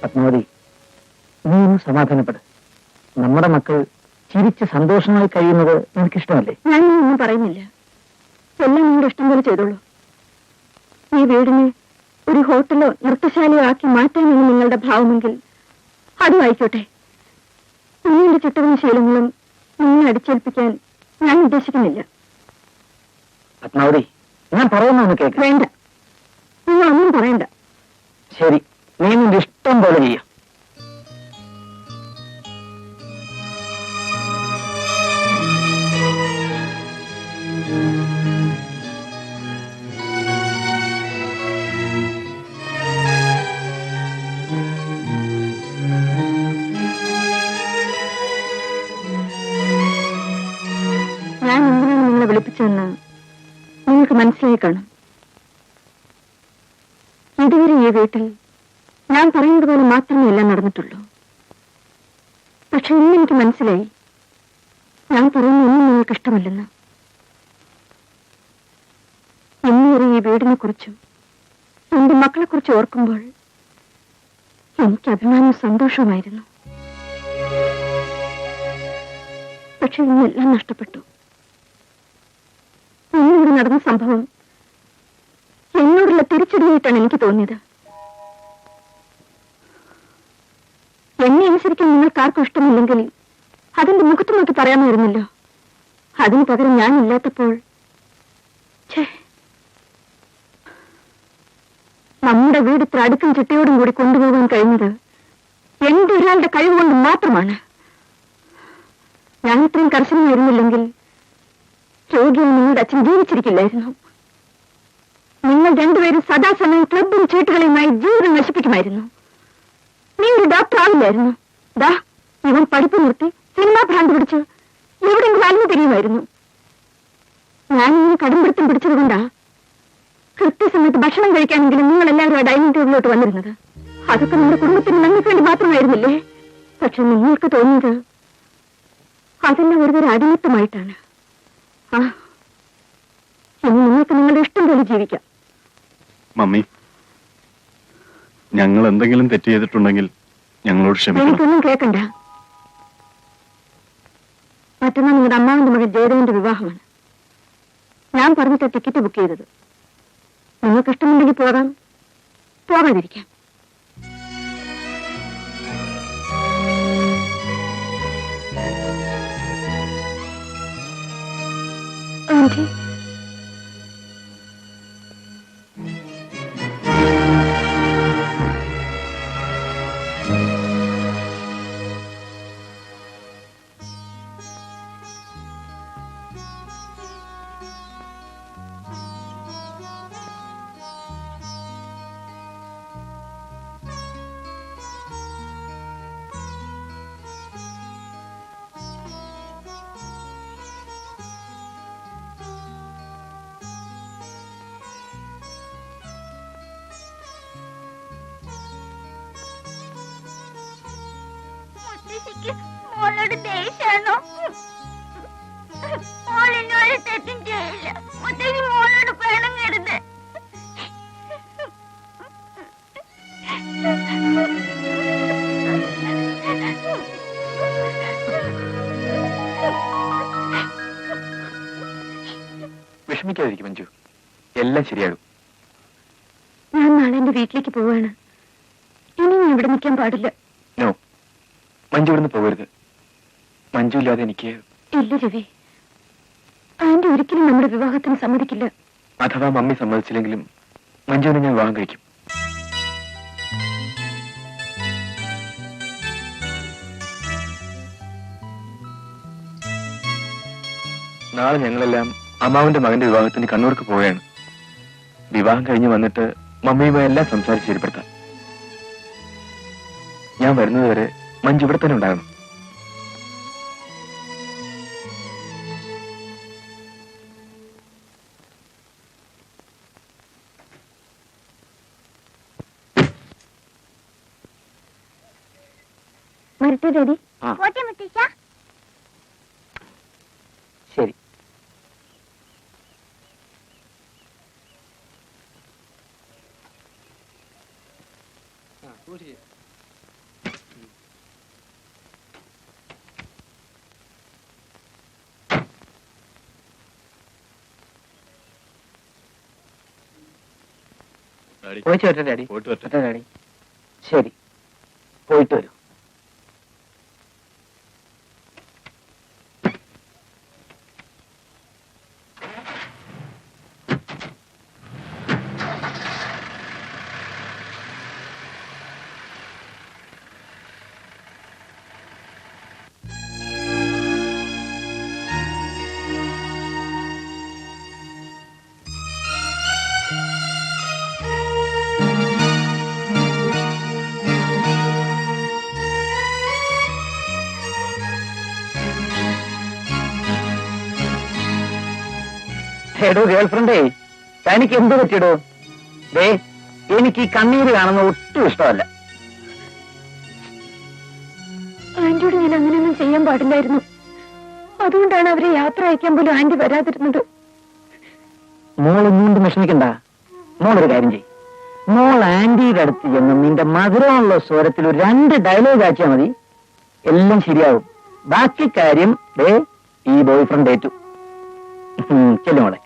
പത്മാവതി, നീ ഒന്ന് സമാധാനപ്പെട്. നമ്മുടെ മക്കൾ ചിരിച്ച് സന്തോഷമായി കഴിയുന്നത് നിനക്കിഷ്ടമല്ലേ? ഞാൻ ഒന്നും പറയുന്നില്ല. എല്ലാം നിങ്ങളുടെ ഇഷ്ടം പോലെ ചെയ്തോളൂ. ഈ വീടിനെ ഒരു ഹോട്ടലോ നൃത്തശാലയോ ആക്കി മാറ്റാമെന്ന് നിങ്ങളുടെ ഭാവമെങ്കിൽ അതും ആയിക്കോട്ടെ. നിങ്ങളുടെ ചിട്ടവും ശീലങ്ങളും നിങ്ങളെ അടിച്ചേൽപ്പിക്കാൻ ഞാൻ ഉദ്ദേശിക്കുന്നില്ല. പത്മാവതി, ഞാൻ പറയുന്നൊന്ന് കേൾക്ക. വേണ്ട, നിങ്ങളൊന്നും പറയണ്ട. ശരി, നീ നിന്റെ ഇഷ്ടം പോലെ ചെയ്യാം. ഞാൻ എന്തിനാണ് നിങ്ങളെ വിളിപ്പിച്ചതെന്ന് നിങ്ങൾക്ക് മനസ്സിലായി കാണും. ഇതുവരെ ഈ വീട്ടിൽ ഞാൻ പറയുന്നത് പോലെ മാത്രമേ എല്ലാം നടന്നിട്ടുള്ളൂ. പക്ഷെ ഇന്ന് എനിക്ക് മനസ്സിലായി, ഞാൻ പറയുന്ന ഒന്നും നിങ്ങൾക്ക് ഇഷ്ടമല്ലെന്ന്. ഇന്നുവരെ ഈ വീടിനെ കുറിച്ചും എന്റെ മക്കളെ കുറിച്ച് ഓർക്കുമ്പോൾ എനിക്ക് അഭിമാനവും സന്തോഷവുമായിരുന്നു. പക്ഷെ ഇന്നെല്ലാം നഷ്ടപ്പെട്ടു. ഇന്നിവിടെ നടന്ന സംഭവം എന്നോടുള്ള തിരിച്ചടിയായിട്ടാണ് എനിക്ക് തോന്നിയത്. എന്നെ അനുസരിക്കാൻ നിങ്ങൾക്കാർക്കും ഇഷ്ടമില്ലെങ്കിൽ അതിന്റെ മുഖത്ത് നോക്കി പറയാമായിരുന്നല്ലോ. അതിന് പകരം ഞാൻ ഇല്ലാത്തപ്പോൾ നമ്മുടെ വീട് ഇത്ര അടുക്കും ചിട്ടയോടും കൂടി കൊണ്ടുപോകാൻ കഴിഞ്ഞത് എന്റെ ഒരാളുടെ കഴിവുകൊണ്ട് മാത്രമാണ്. ഞാൻ ഇത്രയും കർശനമായിരുന്നില്ലെങ്കിൽ രോഗിയും നിങ്ങളുടെ അച്ഛൻ ജീവിച്ചിരിക്കില്ലായിരുന്നു. നിങ്ങൾ രണ്ടുപേരും സദാസമയം ക്ലബും ചീട്ടുകളുമായി ജീവിതം നശിപ്പിക്കുമായിരുന്നു. നീ ഒരു ഡോക്ടർ ആവില്ലായിരുന്നു. ദാ ഇവൻ പഠിപ്പ് നിർത്തി സിനിമാ ഭ്രാന്ത് പിടിച്ച് എവിടെയെങ്കിലും അലിഞ്ഞു തിരിയുമായിരുന്നു. ഞാനിങ്ങനെ കടുംപിടുത്തം പിടിച്ചതുകൊണ്ടാ കൃത്യസമയത്ത് ഭക്ഷണം കഴിക്കാനെങ്കിലും നിങ്ങൾ എല്ലാവരും ആ ഡൈനിങ് ടേബിളിലോട്ട് വന്നിരുന്നത്. അതൊക്കെ നമ്മുടെ കുടുംബത്തിന് നിങ്ങൾക്ക് വേണ്ടി മാത്രമായിരുന്നില്ലേ? പക്ഷെ നിങ്ങൾക്ക് തോന്നിയത് അതെല്ലാം ഒരുതരം അടിമത്തമായിട്ടാണ്. ഇനി നിങ്ങൾക്ക് നിങ്ങളുടെ ഇഷ്ടം പോലെ ജീവിക്കാം. മമ്മി, ഞങ്ങൾ എന്തെങ്കിലും തെറ്റ് ചെയ്തിട്ടുണ്ടെങ്കിൽ ഞങ്ങളോട് ക്ഷമിക്കണം. എനിക്കൊന്നും കേൾക്കണ്ട. മറ്റന്നാൾ നിങ്ങളുടെ അമ്മാവിന്റെ മകൻ ജയദേവന്റെ വിവാഹമാണ്. ഞാൻ പറഞ്ഞിട്ട് ടിക്കറ്റ് ബുക്ക് ചെയ്തത്. നിങ്ങൾക്ക് ഇഷ്ടമുണ്ടെങ്കിൽ പോകാം, പോകാതിരിക്കാം. ആന്റി, മോളോട് ദേഷ്യാണോ? മോളിനോട് തെറ്റും ചെയ്യില്ല. മുത്തശ്ശി മോളോട് പിണങ്ങരുത്. വിഷമിക്കാതിരിക്കും മഞ്ജു, എല്ലാം ശരിയാകും. ഞാൻ നാളെ എന്റെ വീട്ടിലേക്ക് പോവാണ്. ഇനി ഞാൻ ഇവിടെ നിൽക്കാൻ പാടില്ല. നോ, മഞ്ജു ഇവിടുന്ന് പോകരുത്. മഞ്ജു ഇല്ലാതെ എനിക്ക്... ഇല്ല രവി, ആന്റി ഒരിക്കലും നമ്മുടെ വിവാഹത്തിന് സമ്മതിക്കില്ല. അഥവാ മമ്മി സമ്മതിച്ചില്ലെങ്കിലും മഞ്ജുവിനെ ഞാൻ വിവാഹം കഴിക്കും. നാളെ ഞങ്ങളെല്ലാം അമ്മാവന്റെ മകന്റെ വിവാഹത്തിന് കണ്ണൂർക്ക് പോവുകയാണ്. വിവാഹം കഴിഞ്ഞ് വന്നിട്ട് മമ്മിയുമായി എല്ലാം സംസാരിച്ച് ശരിപ്പെടുത്താം. ഞാൻ വരുന്നതുവരെ മഞ്ജു ഇവിടെ തന്നെ ഉണ്ടാകണം. വരട്ടെ ഡാഡി. പോട്ടെ മുത്തശ്ശ. ശരി. ഡാഡി പോയിട്ട് വരട്ടെ ഡാഡി. പോയിട്ട് വരട്ടെ. വരട്ടെ ഡാഡി. ശരി, പോയിട്ട് വരൂ. എടോ ഗേൾഫ്രണ്ടേ, തനിക്ക് എന്ത് പറ്റിയിടോ? ദേ, എനിക്ക് ഈ കണ്ണീര് കാണുന്ന ഒട്ടും ഇഷ്ടമല്ല. ആന്റിയോട് ഞാൻ അങ്ങനെയൊന്നും ചെയ്യാൻ പാടില്ലായിരുന്നു. അതുകൊണ്ടാണ് അവരെ യാത്ര അയക്കാൻ പോലും ആന്റി വരാതിരുന്നത്. മോളൊന്നുകൊണ്ട് വിഷമിക്കണ്ട. മോളൊരു കാര്യം ചെയ്യും, മോൾ ആന്റിയുടെ അടുത്ത് ചെന്ന് നിന്റെ മധുരമുള്ള സ്വരത്തിൽ ഒരു 2 ഡയലോഗ് ആക്കിയാൽ മതി, എല്ലാം ശരിയാവും. ബാക്കി കാര്യം ദേ ഈ ബോയ് ഫ്രണ്ട് ഏറ്റു. ചെല്ലു മോളെ.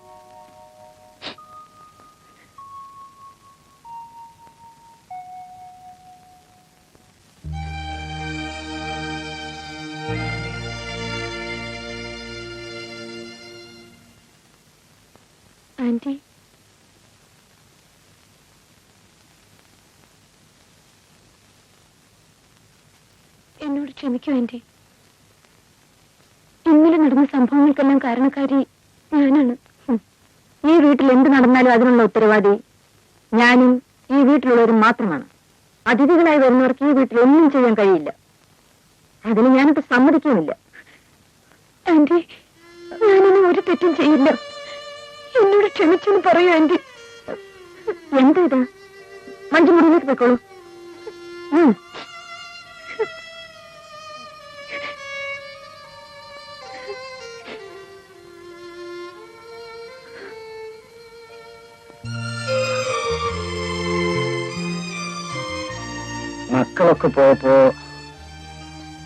ആന്റി, എന്നോട് ക്ഷമിക്കൂ ആന്റി. ഇന്നലെ നടന്ന സംഭവങ്ങൾക്കെല്ലാം കാരണക്കാരി ഞാനാണ്. ഈ വീട്ടിൽ എന്ത് നടന്നാലും അതിനുള്ള ഉത്തരവാദി ഞാനും ഈ വീട്ടിലുള്ളവരും മാത്രമാണ്. അതിഥികളായി വരുന്നവർക്ക് ഈ വീട്ടിൽ ഒന്നും ചെയ്യാൻ കഴിയില്ല. അതിന് ഞാനിപ്പോ സമ്മതിക്കുന്നില്ല. ആന്റി, ഞാനിനി ഒരു തെറ്റും ചെയ്യില്ല. എന്നോട് ക്ഷമിച്ചെന്ന് പറയൂ ആന്റി. എന്താ ഇത്? മഞ്ജു മുറിയിലേക്ക് പോയിക്കോളൂ. മക്കളൊക്കെ പോയപ്പോ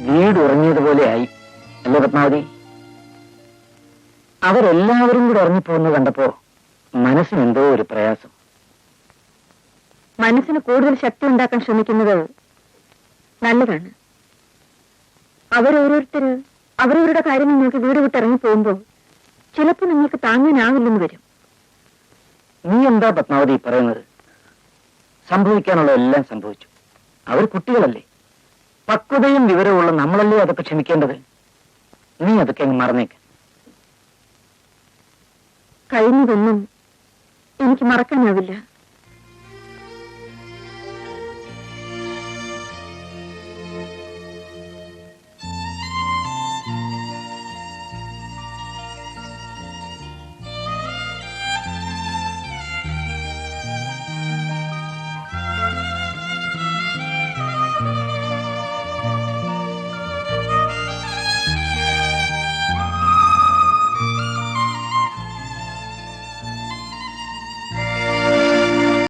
വീട് ഉറങ്ങിയതുപോലെയായി അല്ലേ പത്മാവതി? അവരെല്ലാവരും കൂടെ ഉറങ്ങിപ്പോന്ന് കണ്ടപ്പോ മനസ്സിനെന്തോ ഒരു പ്രയാസം. മനസ്സിന് കൂടുതൽ ശക്തി ഉണ്ടാക്കാൻ ശ്രമിക്കുന്നത് നല്ലതാണ്. അവരോരോരുത്തര് അവരവരുടെ കാര്യങ്ങൾ നോക്കി വീട് വിട്ടിറങ്ങി പോകുമ്പോൾ ചിലപ്പോൾ നിങ്ങൾക്ക് താങ്ങാനാവില്ലെന്ന് വരും. നീ എന്താ പത്മാവതി പറയുന്നത്? സംഭവിക്കാനുള്ള എല്ലാം സംഭവിച്ചു. അവർ കുട്ടികളല്ലേ, പക്വതയും വിവരവുമുള്ള നമ്മളല്ലേ അതൊക്കെ ക്ഷമിക്കേണ്ടത്. നീ അതൊക്കെ അങ്ങ് മറന്നേക്ക്. കഴിഞ്ഞതൊന്നും എനിക്ക് മറക്കാനാവില്ല.